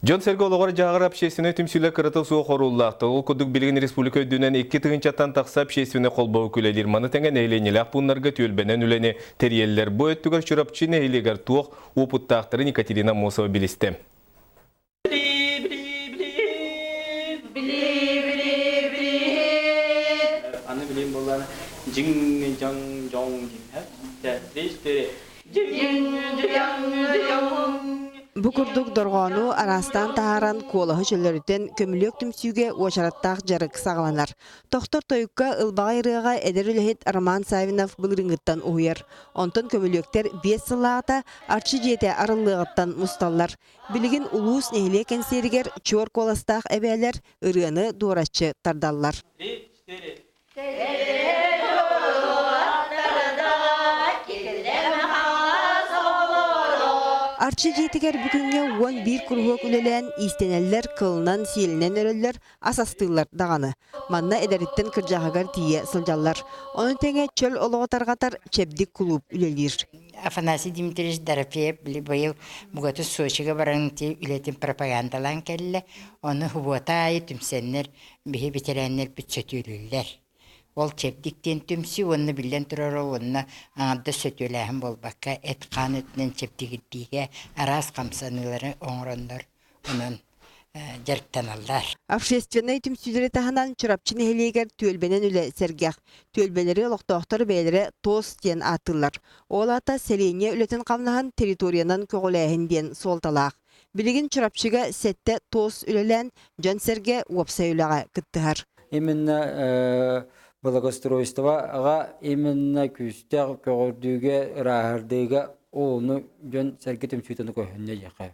Жон Сергологор жағыр общественный түмсілі қырыты суы қоруллақты. Ол күдік білген республика өддінен 2 тығынчаттан тақса общественный қолбау күлелер. Маны тәңген әйленелі ақпунларға төлбенен үләне терьеллер. Бұл өттігір чүрапчыны әйлегер туық опыттақтырын Екатерина Мосова білісті. Букурдук дорғану арастан тағаран колахы жөлерден көмілек түмсүйге уашараттақ жарық сағаланар. Тоқтор тойыққа ылбаға ирыға әдер үліхет Роман Савинов бұлырыңыттан ұйыр. Онтын көмілектер 5 сылағата арчы жете арылығыттан мұсталлар. Білігін улуыс нехіле кәнсерігер чор коластақ әбәлер ырыны дуарачы тардаллар. Арчы жетігер бүгінге 11 күргөк үлелен истенелер кылынан сиелінен өрелер асастылар дағаны. Манна эдеріттен кіржағығар тие сылжалар. Оны тәңе чөл олығытарғатар чәбдік клуб үлелер. Афанасий Дмитриевич Дорофеев был бұғаты Сочиға баран үлетін пропагандалан кәлі. Оны хұбуата айы түмсенлер, бейі бетерәнлер бүтсөті үлілер. Ол чепдиктен түмсі, оны білден тұрар оны аңырда сөтөләхін болбаққа әт қан өтінен чепдигітбейге арас қамсанылары оңырондар, оның жарықтан алдар. Общественный түмсілері тағынан чұрапчыны хелегер төлбенен үлі сәргәқ. Төлбелері олықтақтар бәйлері тоз тен атылар. Ол ата сәлейне үлетін қамнаған территориянан көғіләхін ден солталақ. Білігін чұрапчыға сәтті тоз үлілен жан сәрге уапсай үліға күттіғар. Именно благоустройствоға именно күстер көрдіге рахардыға оны жөн сәрге түмсүйтіні көйінне жақай.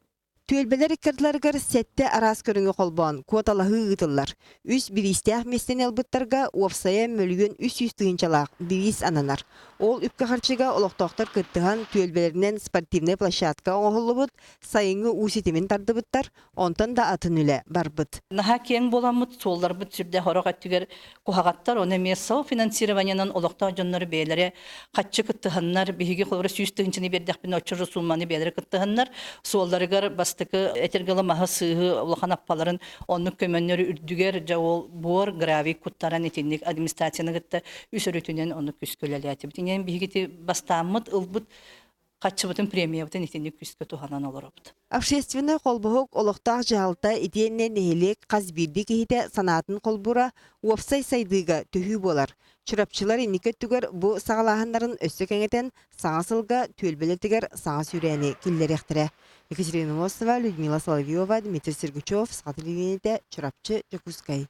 Төлбелер иккардыларгар сәтті арас көріңі қолбан, куаталағы ұғытылар. Үс биристіяқ местен әлбіттарға уапсая мөлген үс үстігіншалақ бирис ананар. Ол үпкі қарчыға олықтақтар күттіған төлбелерінен спортивный площадка оңғылы бұд, сайыңы үсетімен тарды бұттар, онтан да атын үлі бар бұд. Наха кен боламыд, солдар бұд сүрде хорағат түгер кухағаттар, оны месау финансированиянан олықтақ жонлары бейлері қатчы күттіғаннар, бейге қолыры сүйістігіншіні бердіқпен очыры сумманы бейлері күттіғанар, солдарығар бастықы этергалы маға сығы олақан аппаларын оның көмөннері үрдігер жауыл бұр гравик күттаран етенік администрацияны күтті үсірітінен оны күскөлелі әті. Бітінен бейгеті бастамыд, ұлбыд, қатшыбытын премия бұтын етенік күскі туғанан олар бұд. Общественный қолбығық олықтақ жағалта етенне нехелек қазбирді кейді санатын қолбыра уапсай сайдыға төхі болар. Чұрапчылар енекет түгер бұ сағалағандарын өсі кәңетен саңа сылға төлбелетігер саңа сүрәне келдер ектірі. Екатерина Мосова, Людмила Соловьева, Дмитрий Сергучев, Сқа телевидениеде Чұрапчы Жакускай.